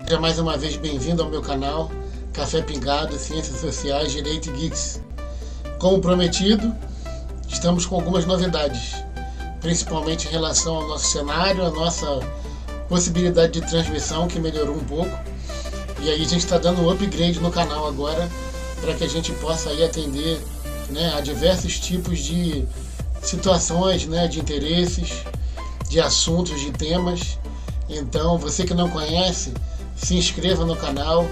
Seja mais uma vez bem-vindo ao meu canal Café Pingado, Ciências Sociais, Direito e Geeks. Como prometido, estamos com algumas novidades, principalmente em relação ao nosso cenário, a nossa possibilidade de transmissão que melhorou um pouco. E aí a gente está dando um upgrade no canal agora para que a gente possa aí atender, a diversos tipos de situações, de interesses, de assuntos, de temas. Então, você que não conhece, se inscreva no canal,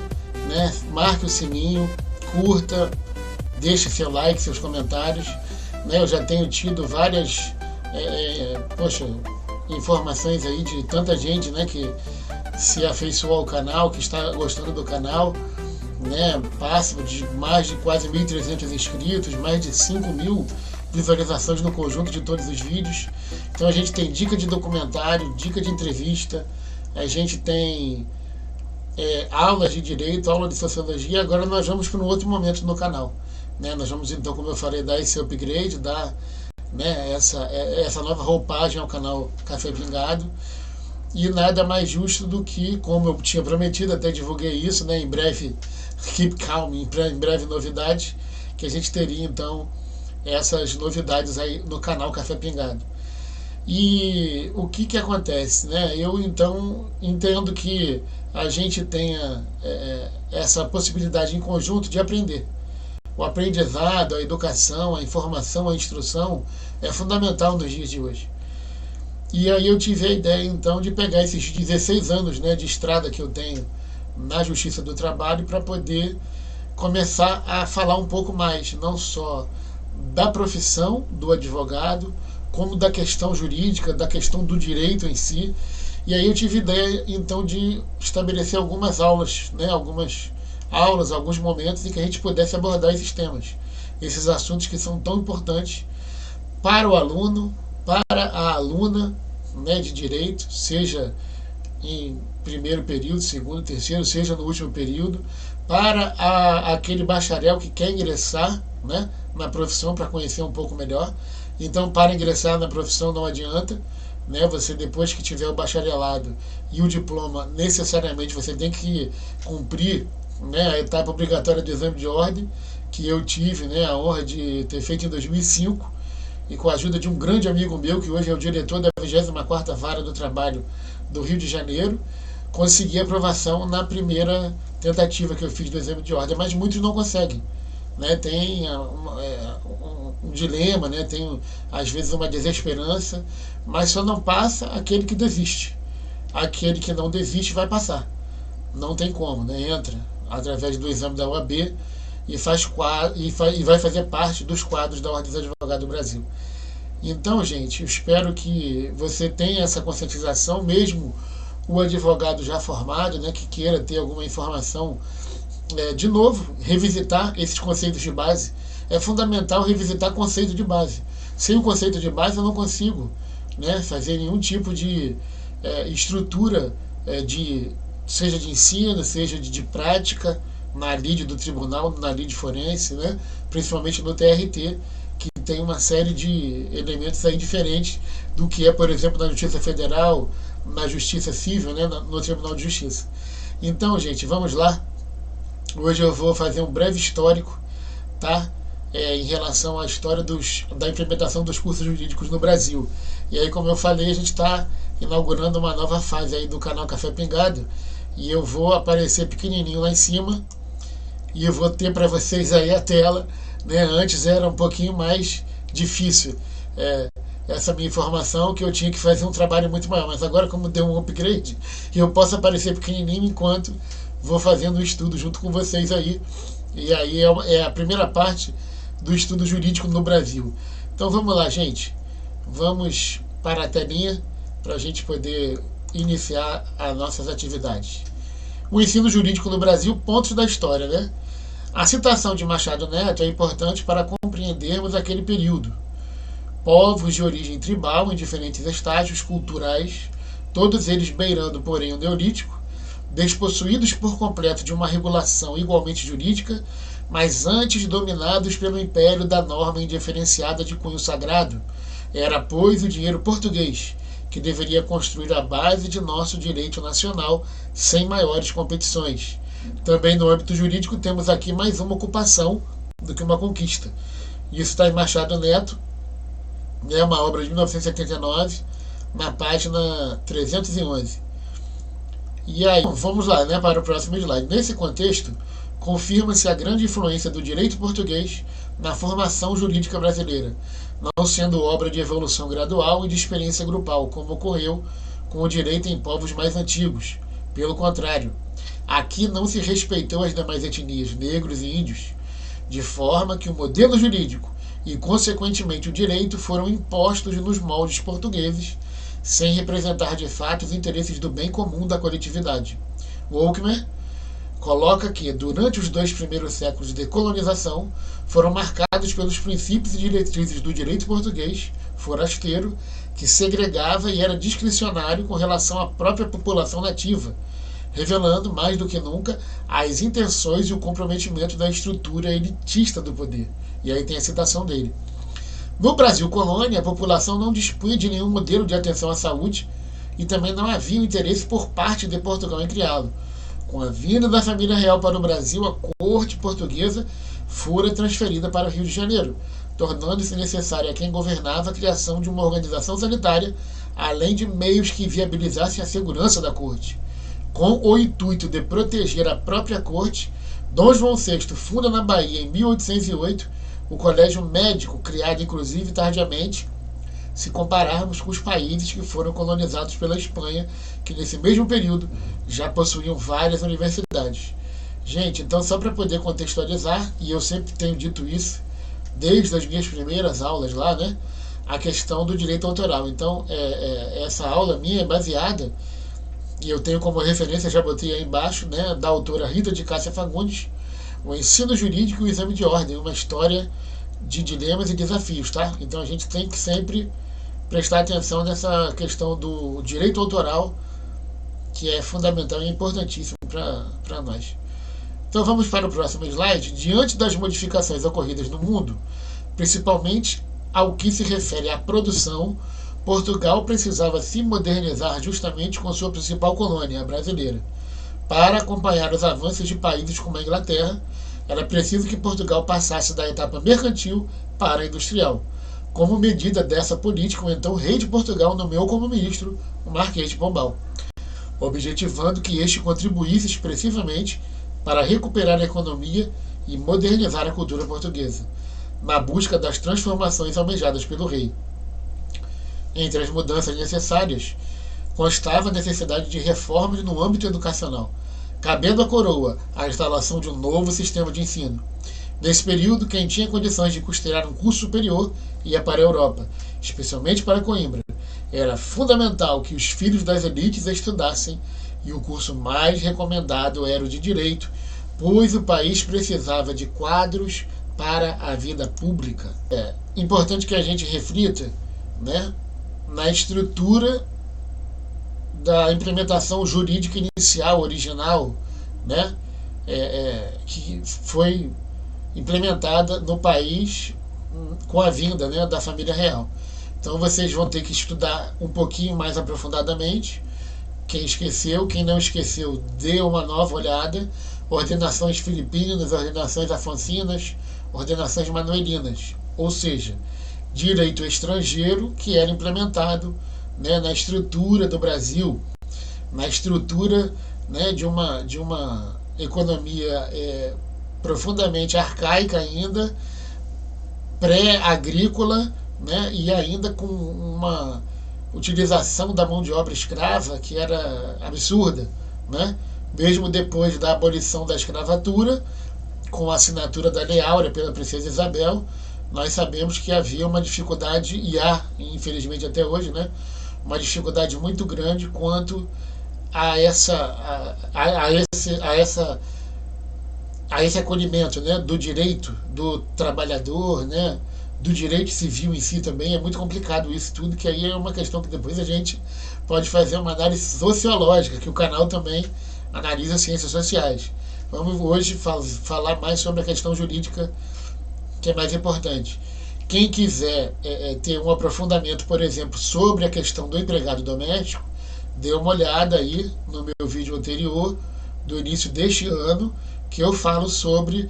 marque o sininho, curta, deixe seu like, seus comentários. Eu já tenho tido várias informações aí de tanta gente que se afeiçoou ao canal, que está gostando do canal. Passa de mais de quase 1.300 inscritos, mais de 5.000 visualizações no conjunto de todos os vídeos. Então a gente tem dica de documentário, dica de entrevista, a gente tem aulas de direito, aula de sociologia. Agora nós vamos para um outro momento no canal. Nós vamos então, como eu falei, dar esse upgrade, dar essa nova roupagem ao canal Café Pingado. E nada mais justo do que, como eu tinha prometido, até divulguei isso, em breve, keep calm, em breve novidades, que a gente teria então essas novidades aí no canal Café Pingado. E o que acontece? Eu então entendo que a gente tenha essa possibilidade em conjunto de aprender. O aprendizado, a educação, a informação, a instrução é fundamental nos dias de hoje. E aí eu tive a ideia então de pegar esses 16 anos de estrada que eu tenho na Justiça do Trabalho para poder começar a falar um pouco mais, não só da profissão do advogado, como da questão jurídica, da questão do direito em si. E aí eu tive a ideia então de estabelecer algumas aulas, alguns momentos em que a gente pudesse abordar esses temas, esses assuntos que são tão importantes para o aluno, para a aluna de direito, seja em primeiro período, segundo, terceiro, seja no último período, para aquele bacharel que quer ingressar na profissão para conhecer um pouco melhor. Então, para ingressar na profissão não adianta, você depois que tiver o bacharelado e o diploma, necessariamente você tem que cumprir a etapa obrigatória do exame de ordem, que eu tive a honra de ter feito em 2005, e com a ajuda de um grande amigo meu, que hoje é o diretor da 24ª Vara do Trabalho do Rio de Janeiro, consegui aprovação na primeira tentativa que eu fiz do exame de ordem, mas muitos não conseguem. Tem um dilema, tem às vezes uma desesperança, mas só não passa aquele que desiste. Aquele que não desiste vai passar. Não tem como, entra através do exame da OAB e vai fazer parte dos quadros da Ordem dos Advogados do Brasil. Então, gente, eu espero que você tenha essa conscientização, mesmo o advogado já formado, que queira ter alguma informação, de novo, revisitar esses conceitos de base. É fundamental revisitar conceito de base. Sem o conceito de base eu não consigo fazer nenhum tipo de estrutura, seja de ensino, seja de prática, na lide do tribunal, na lide forense, principalmente no TRT, que tem uma série de elementos aí diferentes do que é, por exemplo, na Justiça Federal, na Justiça Civil, no Tribunal de Justiça. Então, gente, vamos lá. Hoje eu vou fazer um breve histórico, em relação à história da implementação dos cursos jurídicos no Brasil. E aí, como eu falei, a gente está inaugurando uma nova fase aí do canal Café Pingado, e eu vou aparecer pequenininho lá em cima, e eu vou ter para vocês aí a tela. Antes era um pouquinho mais difícil essa minha informação, que eu tinha que fazer um trabalho muito maior, mas agora, como deu um upgrade, eu posso aparecer pequenininho enquanto vou fazendo o estudo junto com vocês aí. E aí é a primeira parte do estudo jurídico no Brasil. Então vamos lá, gente, vamos para a telinha para a gente poder iniciar as nossas atividades. O ensino jurídico no Brasil, pontos da história, A citação de Machado Neto é importante para compreendermos aquele período. Povos de origem tribal em diferentes estágios culturais, todos eles beirando, porém, o neolítico, despossuídos por completo de uma regulação igualmente jurídica, mas antes dominados pelo império da norma indiferenciada de cunho sagrado. Era, pois, o dinheiro português que deveria construir a base de nosso direito nacional sem maiores competições. Também no âmbito jurídico temos aqui mais uma ocupação do que uma conquista. Isso está em Machado Neto, é uma obra de 1979, na página 311. E aí, vamos lá, para o próximo slide. Nesse contexto, confirma-se a grande influência do direito português na formação jurídica brasileira, não sendo obra de evolução gradual e de experiência grupal, como ocorreu com o direito em povos mais antigos. Pelo contrário, aqui não se respeitou as demais etnias, negros e índios, de forma que o modelo jurídico e, consequentemente, o direito foram impostos nos moldes portugueses, sem representar de fato os interesses do bem comum da coletividade. Wolkmer coloca que, durante os 2 primeiros séculos de decolonização, foram marcados pelos princípios e diretrizes do direito português, forasteiro, que segregava e era discricionário com relação à própria população nativa, revelando, mais do que nunca, as intenções e o comprometimento da estrutura elitista do poder. E aí tem a citação dele. No Brasil colônia, a população não dispunha de nenhum modelo de atenção à saúde e também não havia um interesse por parte de Portugal em criá-lo. Com a vinda da família real para o Brasil, a corte portuguesa fora transferida para o Rio de Janeiro, tornando-se necessária a quem governava a criação de uma organização sanitária, além de meios que viabilizassem a segurança da corte. Com o intuito de proteger a própria corte, Dom João VI funda na Bahia, em 1808, o colégio médico, criado inclusive tardiamente, se compararmos com os países que foram colonizados pela Espanha, que nesse mesmo período já possuíam várias universidades. Gente, então só para poder contextualizar, e eu sempre tenho dito isso, desde as minhas primeiras aulas lá, a questão do direito autoral. Então, essa aula minha é baseada, e eu tenho como referência, já botei aí embaixo, da autora Rita de Cássia Fagundes, O Ensino Jurídico e o Exame de Ordem, uma história de dilemas e desafios, tá? Então a gente tem que sempre prestar atenção nessa questão do direito autoral, que é fundamental e importantíssimo para nós. Então vamos para o próximo slide. Diante das modificações ocorridas no mundo, principalmente ao que se refere à produção, Portugal precisava se modernizar justamente com sua principal colônia, a brasileira. Para acompanhar os avanços de países como a Inglaterra, era preciso que Portugal passasse da etapa mercantil para a industrial. Como medida dessa política, o então rei de Portugal nomeou como ministro o Marquês de Pombal, objetivando que este contribuísse expressivamente para recuperar a economia e modernizar a cultura portuguesa, na busca das transformações almejadas pelo rei. Entre as mudanças necessárias, constava a necessidade de reformas no âmbito educacional, cabendo à coroa a instalação de um novo sistema de ensino. Nesse período, quem tinha condições de custear um curso superior ia para a Europa, especialmente para Coimbra. Era fundamental que os filhos das elites estudassem, e o curso mais recomendado era o de Direito, pois o país precisava de quadros para a vida pública. É importante que a gente reflita, na estrutura da implementação jurídica inicial, original, que foi implementada no país com a vinda da família real. Então vocês vão ter que estudar um pouquinho mais aprofundadamente. Quem esqueceu, quem não esqueceu, dê uma nova olhada. Ordenações filipinas, ordenações afoncinas, ordenações manuelinas, ou seja, direito estrangeiro que era implementado na estrutura do Brasil, na estrutura de uma economia profundamente arcaica ainda, pré-agrícola, e ainda com uma utilização da mão de obra escrava que era absurda, mesmo depois da abolição da escravatura, com a assinatura da Lei Áurea pela Princesa Isabel, nós sabemos que havia uma dificuldade, e há, infelizmente até hoje, uma dificuldade muito grande quanto a esse acolhimento do direito do trabalhador, do direito civil em si também. É muito complicado isso tudo, que aí é uma questão que depois a gente pode fazer uma análise sociológica, que o canal também analisa ciências sociais. Vamos hoje falar mais sobre a questão jurídica, que é mais importante. Quem quiser ter um aprofundamento, por exemplo, sobre a questão do empregado doméstico, dê uma olhada aí no meu vídeo anterior, do início deste ano, que eu falo sobre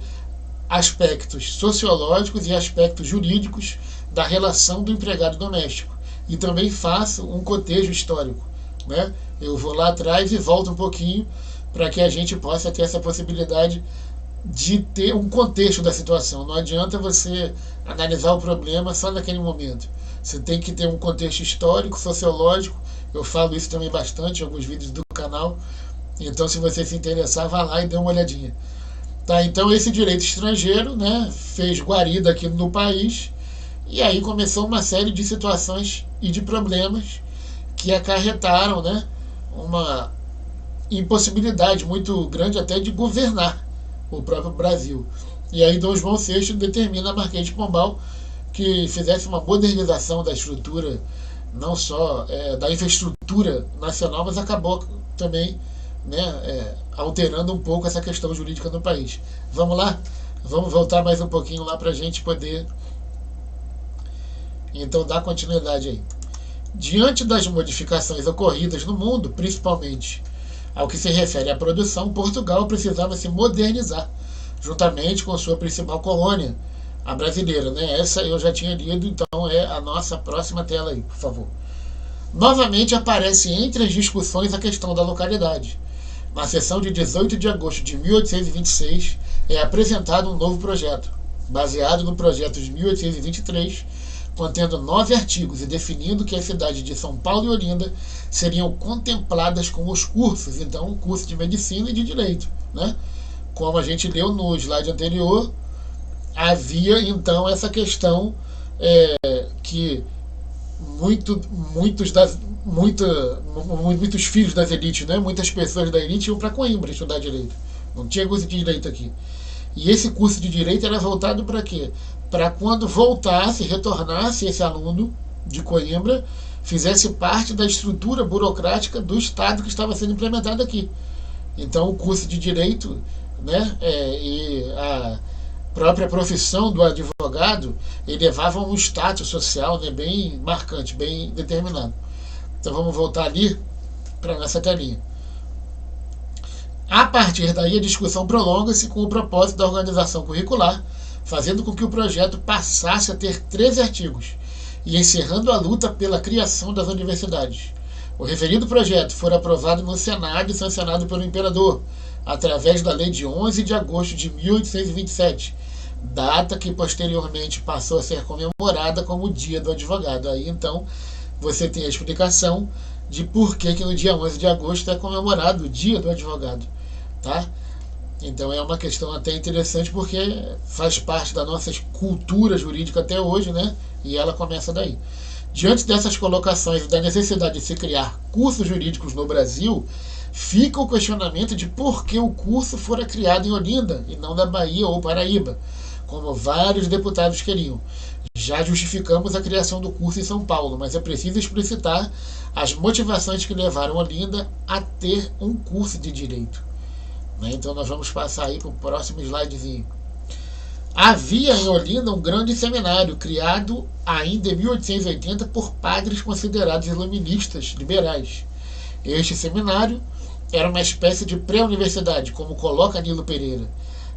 aspectos sociológicos e aspectos jurídicos da relação do empregado doméstico. E também faço um cotejo histórico, né? Eu vou lá atrás e volto um pouquinho para que a gente possa ter essa possibilidade de ter um contexto da situação. Não adianta você analisar o problema só naquele momento. Você tem que ter um contexto histórico, sociológico. Eu falo isso também bastante em alguns vídeos do canal. Então, se você se interessar, vá lá e dê uma olhadinha. Tá, então esse direito estrangeiro, né, fez guarida aqui no país, e aí começou uma série de situações e de problemas que acarretaram, né, uma impossibilidade muito grande até de governar o próprio Brasil. E aí Dom João VI determina a Marquês de Pombal que fizesse uma modernização da estrutura, não só da infraestrutura nacional, mas acabou também, né, alterando um pouco essa questão jurídica no país. Vamos lá? Vamos voltar mais um pouquinho lá para a gente poder então dar continuidade aí. Diante das modificações ocorridas no mundo, principalmente ao que se refere à produção, Portugal precisava se modernizar, juntamente com sua principal colônia, a brasileira, né? Essa eu já tinha lido, então é a nossa próxima tela aí, por favor. Novamente aparece entre as discussões a questão da localidade. Na sessão de 18 de agosto de 1826 é apresentado um novo projeto, baseado no projeto de 1823, contendo 9 artigos e definindo que as cidades de São Paulo e Olinda seriam contempladas com os cursos, então o curso de medicina e de direito, né? Como a gente leu no slide anterior, havia então essa questão que muitos filhos das elites, né? Muitas pessoas da elite iam para Coimbra estudar direito. Não tinha curso de direito aqui. E esse curso de direito era voltado para quê? Para quando retornasse esse aluno de Coimbra, fizesse parte da estrutura burocrática do Estado que estava sendo implementado aqui. Então o curso de direito, né, e a própria profissão do advogado elevavam um status social, né, bem marcante, bem determinado. Então vamos voltar ali para nossa telinha. A partir daí a discussão prolonga-se com o propósito da organização curricular, fazendo com que o projeto passasse a ter 13 artigos e encerrando a luta pela criação das universidades. O referido projeto foi aprovado no Senado e sancionado pelo imperador, através da Lei de 11 de agosto de 1827, data que posteriormente passou a ser comemorada como o Dia do Advogado. Aí então você tem a explicação de por que no dia 11 de agosto é comemorado o Dia do Advogado, tá? Então é uma questão até interessante porque faz parte da nossa cultura jurídica até hoje, né? E ela começa daí. Diante dessas colocações e da necessidade de se criar cursos jurídicos no Brasil, fica o questionamento de por que o curso fora criado em Olinda e não na Bahia ou Paraíba, como vários deputados queriam. Já justificamos a criação do curso em São Paulo, mas é preciso explicitar as motivações que levaram Olinda a ter um curso de direito. Então nós vamos passar aí para o próximo slidezinho. Havia em Olinda um grande seminário, criado ainda em 1880 por padres considerados iluministas liberais. Este seminário era uma espécie de pré-universidade, como coloca Nilo Pereira.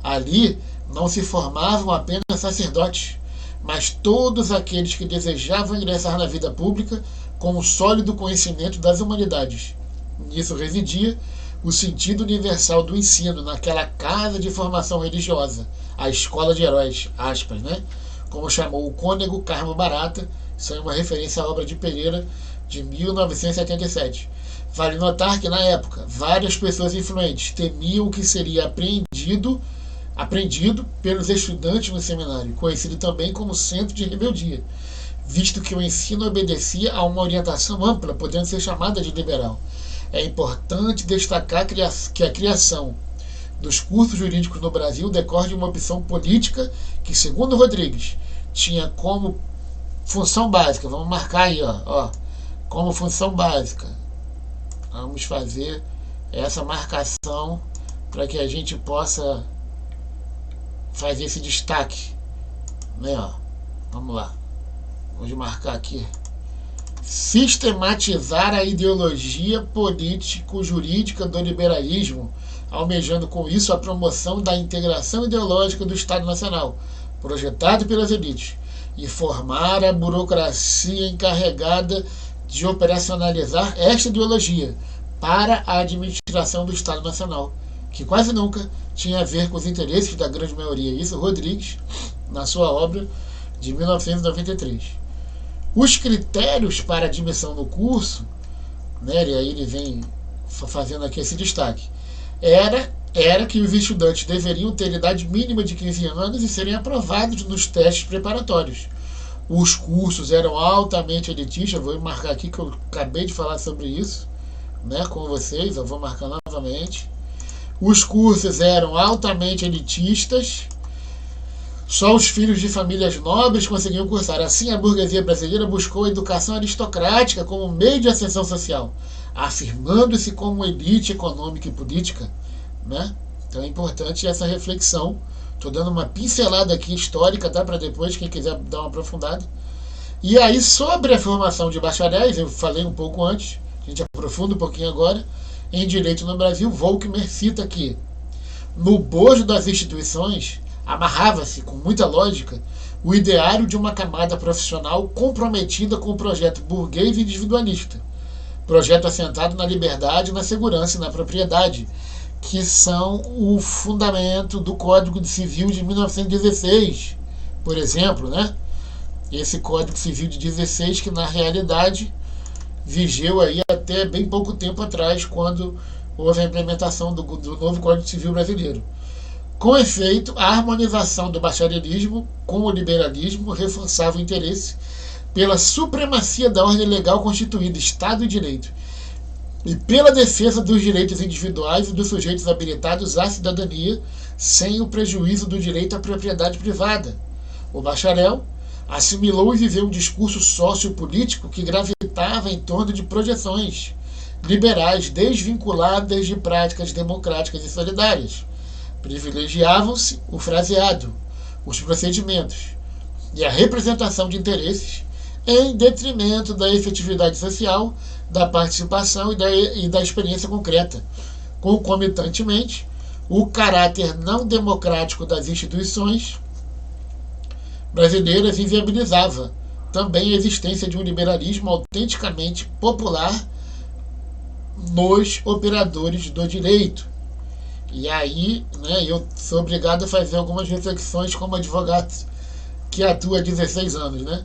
Ali não se formavam apenas sacerdotes, mas todos aqueles que desejavam ingressar na vida pública com um sólido conhecimento das humanidades. Nisso residia o sentido universal do ensino, naquela casa de formação religiosa, a escola de heróis, aspas, né? Como chamou o cônego Carmo Barata. Isso é uma referência à obra de Pereira de 1977. Vale notar que na época várias pessoas influentes temiam o que seria aprendido pelos estudantes no seminário, conhecido também como centro de rebeldia, visto que o ensino obedecia a uma orientação ampla, podendo ser chamada de liberal. É importante destacar que a criação dos cursos jurídicos no Brasil decorre de uma opção política que, segundo Rodrigues, tinha como função básica, vamos marcar aí, como função básica, vamos fazer essa marcação para que a gente possa fazer esse destaque, né? Vamos lá. Vamos marcar aqui. Sistematizar a ideologia político-jurídica do liberalismo, almejando com isso a promoção da integração ideológica do Estado Nacional, projetado pelas elites, e formar a burocracia encarregada de operacionalizar esta ideologia para a administração do Estado Nacional, que quase nunca tinha a ver com os interesses da grande maioria. Isso Rodrigues, na sua obra de 1993. Os critérios para admissão no curso, né, e aí ele vem fazendo aqui esse destaque, era que os estudantes deveriam ter idade mínima de 15 anos e serem aprovados nos testes preparatórios. Os cursos eram altamente elitistas, vou marcar aqui que eu acabei de falar sobre isso, né, com vocês, eu vou marcar novamente. Os cursos eram altamente elitistas, só os filhos de famílias nobres conseguiam cursar. Assim, a burguesia brasileira buscou a educação aristocrática como meio de ascensão social, afirmando-se como elite econômica e política, né? Então é importante essa reflexão. Estou dando uma pincelada aqui histórica, tá? Para depois, quem quiser dar uma aprofundada. E aí, sobre a formação de bacharéis, eu falei um pouco antes, a gente aprofunda um pouquinho agora, em Direito no Brasil, Volckmer cita que, no bojo das instituições, amarrava-se, com muita lógica, o ideário de uma camada profissional comprometida com o projeto burguês e individualista, projeto assentado na liberdade, na segurança e na propriedade, que são o fundamento do Código Civil de 1916, por exemplo, né? Esse Código Civil de 16 que, na realidade, vigeu aí até bem pouco tempo atrás, quando houve a implementação do novo Código Civil brasileiro. Com efeito, a harmonização do bacharelismo com o liberalismo reforçava o interesse pela supremacia da ordem legal constituída, Estado e Direito, e pela defesa dos direitos individuais e dos sujeitos habilitados à cidadania, sem o prejuízo do direito à propriedade privada. O bacharel assimilou e viveu um discurso sociopolítico que gravitava em torno de projeções liberais desvinculadas de práticas democráticas e solidárias. Privilegiavam-se o fraseado, os procedimentos e a representação de interesses em detrimento da efetividade social, da participação e da experiência concreta. Concomitantemente, o caráter não democrático das instituições brasileiras inviabilizava também a existência de um liberalismo autenticamente popular nos operadores do direito. E aí, né, eu sou obrigado a fazer algumas reflexões como advogado que atua há 16 anos, né?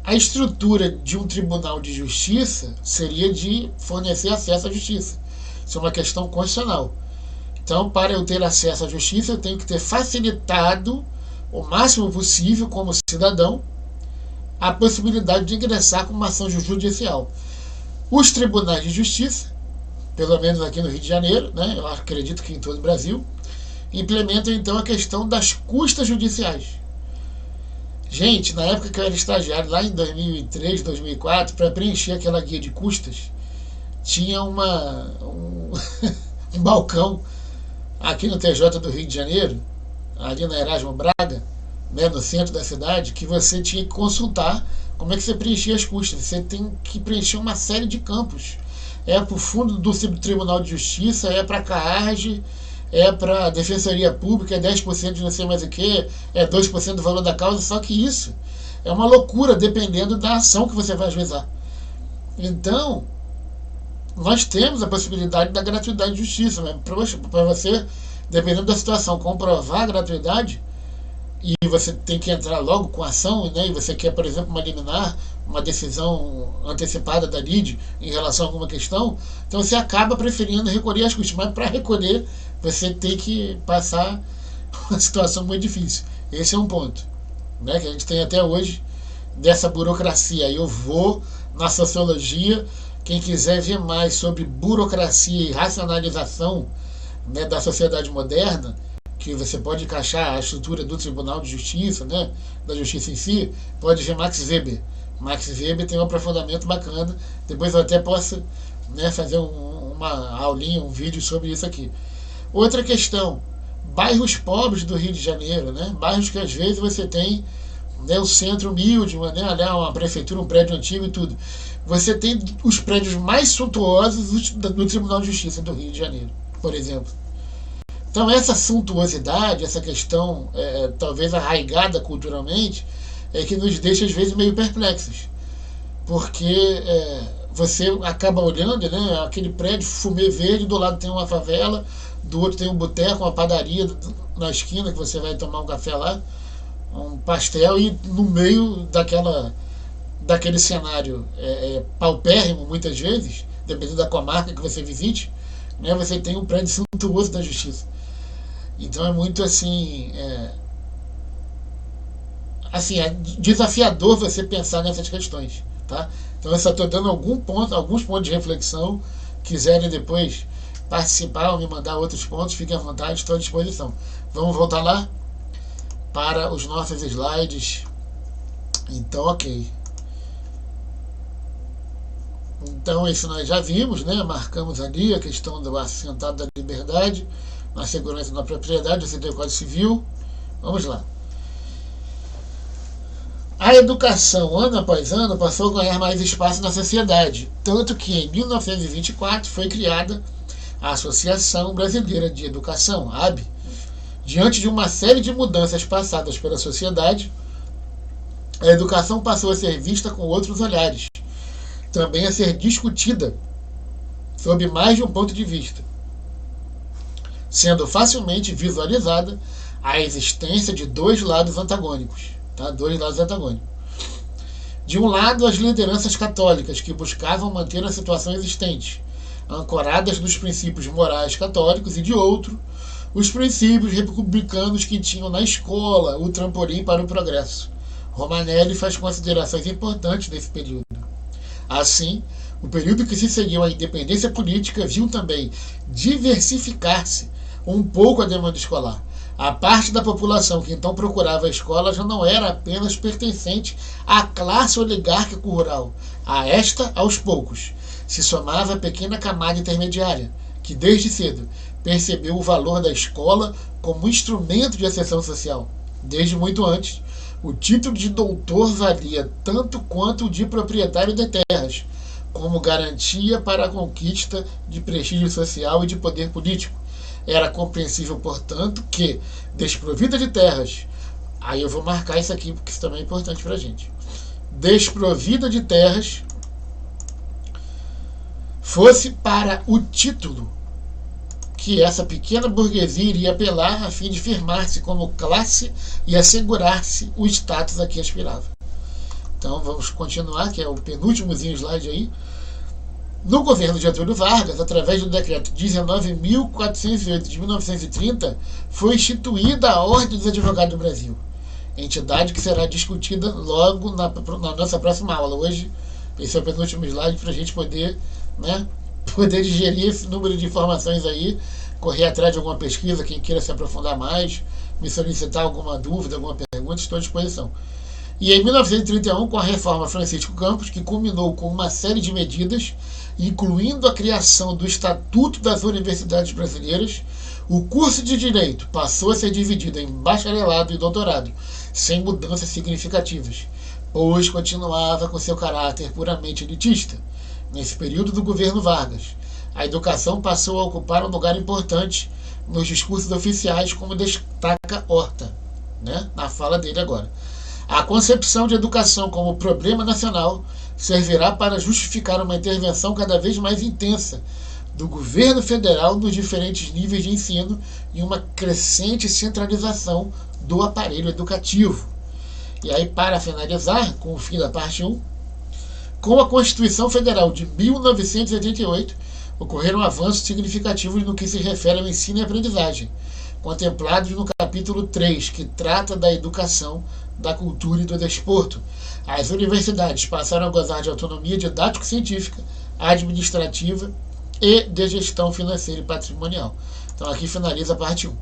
A estrutura de um tribunal de justiça seria de fornecer acesso à justiça. Isso é uma questão constitucional. Então, para eu ter acesso à justiça, eu tenho que ter facilitado o máximo possível, como cidadão, a possibilidade de ingressar com uma ação judicial. Os tribunais de justiça, pelo menos aqui no Rio de Janeiro, né, eu acredito que em todo o Brasil, implementam então a questão das custas judiciais. Gente, na época que eu era estagiário, lá em 2003, 2004, para preencher aquela guia de custas, tinha um balcão aqui no TJ do Rio de Janeiro, ali na Erasmo Braga, né, no centro da cidade, que você tinha que consultar como é que você preenchia as custas. Você tem que preencher uma série de campos. É para o fundo do Tribunal de Justiça, é para a CAARG, é para a Defensoria Pública, é 10% de não sei mais o que, é 2% do valor da causa, só que isso é uma loucura, dependendo da ação que você vai ajuizar. Então, nós temos a possibilidade da gratuidade de justiça, né? Para você, dependendo da situação, comprovar a gratuidade, e você tem que entrar logo com a ação, né? E você quer, por exemplo, uma liminar, uma decisão antecipada da lide em relação a alguma questão, então você acaba preferindo recolher as custas. Mas para recolher, você tem que passar uma situação muito difícil. Esse é um ponto, né, que a gente tem até hoje dessa burocracia. Eu vou na sociologia, quem quiser ver mais sobre burocracia e racionalização, né, da sociedade moderna, que você pode encaixar a estrutura do Tribunal de Justiça, né, da justiça em si, pode ver Max Weber. Max Weber tem um aprofundamento bacana. Depois eu até posso, né, fazer uma aulinha, um vídeo sobre isso aqui. Outra questão, bairros pobres do Rio de Janeiro, né? Bairros que às vezes você tem, né, o centro humilde, né, uma prefeitura, um prédio antigo e tudo. Você tem os prédios mais suntuosos do Tribunal de Justiça do Rio de Janeiro, por exemplo. Então essa suntuosidade, essa questão talvez arraigada culturalmente, é que nos deixa às vezes meio perplexos. Porque você acaba olhando, né, aquele prédio fumê verde, do lado tem uma favela, do outro tem um boteco, uma padaria na esquina que você vai tomar um café lá, um pastel, e no meio daquele cenário paupérrimo, muitas vezes, dependendo da comarca que você visite, né, você tem um prédio suntuoso da justiça. Então é muito assim, é desafiador você pensar nessas questões, tá? Então eu só estou dando alguns pontos de reflexão. Quiserem depois participar ou me mandar outros pontos, fiquem à vontade, estou à disposição. Vamos voltar lá para os nossos slides. Então, ok. Então isso nós já vimos, né? Marcamos ali a questão do assentado da liberdade, na segurança e na propriedade, você tem o Código Civil. Vamos lá. A educação, ano após ano, passou a ganhar mais espaço na sociedade, tanto que em 1924 foi criada a Associação Brasileira de Educação, AB. Diante de uma série de mudanças passadas pela sociedade, a educação passou a ser vista com outros olhares, também a ser discutida sob mais de um ponto de vista, sendo facilmente visualizada a existência de dois lados antagônicos. Tá? Dois lados antagônicos. De um lado, as lideranças católicas, que buscavam manter a situação existente, ancoradas nos princípios morais católicos, e de outro, os princípios republicanos que tinham na escola o trampolim para o progresso. Romanelli faz considerações importantes desse período. Assim, o período que se seguiu à independência política viu também diversificar-se um pouco a demanda escolar. A parte da população que então procurava a escola já não era apenas pertencente à classe oligárquica rural. A esta, aos poucos, se somava a pequena camada intermediária, que desde cedo percebeu o valor da escola como instrumento de ascensão social. Desde muito antes, o título de doutor valia tanto quanto o de proprietário de terras, como garantia para a conquista de prestígio social e de poder político. Era compreensível, portanto, que, desprovida de terras, aí eu vou marcar isso aqui porque isso também é importante para a gente, desprovida de terras, fosse para o título que essa pequena burguesia iria apelar a fim de firmar-se como classe e assegurar-se o status a que aspirava. Então vamos continuar, que é o penúltimozinho slide aí. No governo de Getúlio Vargas, através do decreto 19.408 de 1930, foi instituída a Ordem dos Advogados do Brasil, entidade que será discutida logo na nossa próxima aula. Hoje, esse é o penúltimo slide para a gente poder digerir esse número de informações aí, correr atrás de alguma pesquisa, quem queira se aprofundar mais, me solicitar alguma dúvida, alguma pergunta, estou à disposição. E em 1931, com a reforma Francisco Campos, que culminou com uma série de medidas, incluindo a criação do Estatuto das Universidades Brasileiras, o curso de Direito passou a ser dividido em bacharelado e doutorado, sem mudanças significativas, pois continuava com seu caráter puramente elitista. Nesse período do governo Vargas, a educação passou a ocupar um lugar importante nos discursos oficiais, como destaca Horta, né, na fala dele agora. A concepção de educação como problema nacional servirá para justificar uma intervenção cada vez mais intensa do governo federal nos diferentes níveis de ensino e uma crescente centralização do aparelho educativo. E aí, para finalizar, com o fim da parte 1, com a Constituição Federal de 1988, ocorreram avanços significativos no que se refere ao ensino e aprendizagem, contemplados no capítulo 3, que trata da educação, da cultura e do desporto. As universidades passaram a gozar de autonomia didático-científica, administrativa e de gestão financeira e patrimonial. Então aqui finaliza a parte 1.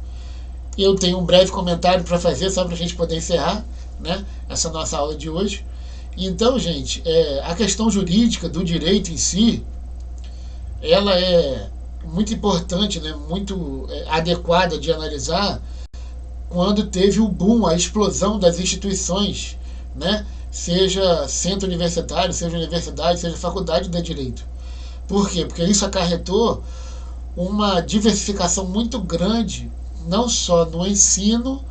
Eu tenho um breve comentário para fazer, só para a gente poder encerrar, né, essa nossa aula de hoje. Então, gente, a questão jurídica do direito em si, ela é muito importante, né, muito adequada de analisar quando teve o boom, a explosão das instituições, né, seja centro universitário, seja universidade, seja faculdade de direito. Por quê? Porque isso acarretou uma diversificação muito grande, não só no ensino,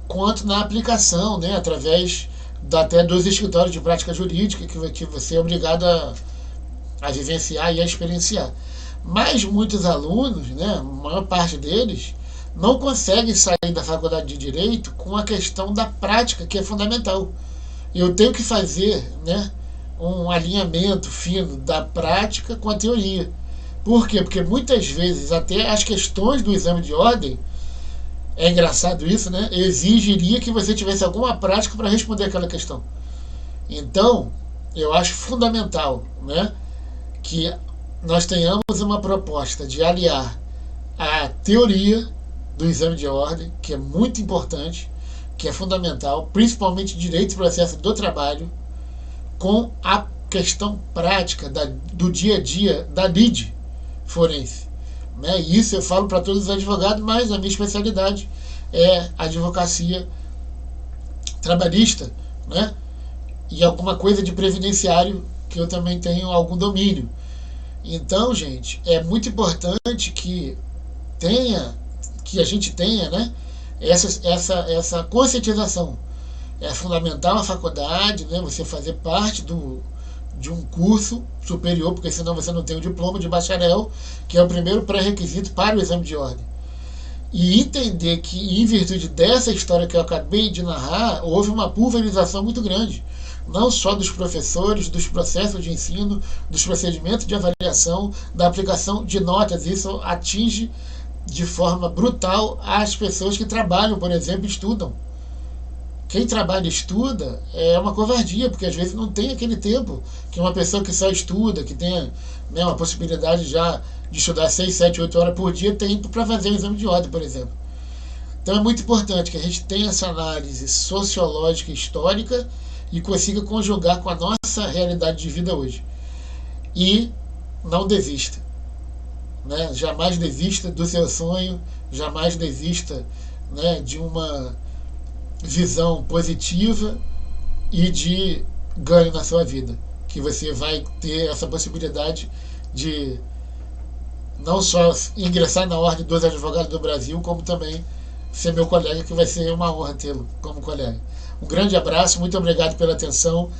quanto na aplicação, né, através até dos escritórios de prática jurídica que você é obrigado a vivenciar e a experienciar. Mas muitos alunos, né, a maior parte deles, não conseguem sair da faculdade de Direito com a questão da prática, que é fundamental. Eu tenho que fazer, né, um alinhamento fino da prática com a teoria. Por quê? Porque muitas vezes até as questões do exame de ordem, é engraçado isso, né, exigiria que você tivesse alguma prática para responder aquela questão. Então, eu acho fundamental, né, que nós tenhamos uma proposta de aliar a teoria do exame de ordem, que é muito importante, que é fundamental, principalmente direito e processo do trabalho, com a questão prática do dia a dia da lide forense. Né? E isso eu falo para todos os advogados, mas a minha especialidade é advocacia trabalhista, né? E alguma coisa de previdenciário que eu também tenho algum domínio. Então, gente, é muito importante que a gente tenha, né, essa conscientização. É fundamental a faculdade, né, você fazer parte de um curso superior, porque senão você não tem o diploma de bacharel, que é o primeiro pré-requisito para o exame de ordem. E entender que, em virtude dessa história que eu acabei de narrar, houve uma pulverização muito grande, não só dos professores, dos processos de ensino, dos procedimentos de avaliação, da aplicação de notas. Isso atinge de forma brutal as pessoas que trabalham, por exemplo, e estudam. Quem trabalha e estuda é uma covardia, porque às vezes não tem aquele tempo que uma pessoa que só estuda, que tem, né, uma possibilidade já de estudar 6, 7, 8 horas por dia, tem para fazer o exame de ordem, por exemplo. Então é muito importante que a gente tenha essa análise sociológica e histórica e consiga conjugar com a nossa realidade de vida hoje. E não desista. Né? Jamais desista do seu sonho, jamais desista, né, de uma visão positiva e de ganho na sua vida. Que você vai ter essa possibilidade de não só ingressar na Ordem dos Advogados do Brasil, como também ser meu colega, que vai ser uma honra tê-lo como colega. Um grande abraço, muito obrigado pela atenção.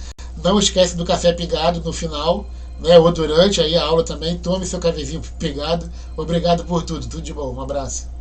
Não esquece do café pingado no final, né, ou durante aí a aula também. Tome seu cafezinho pingado. Obrigado por tudo de bom. Um abraço.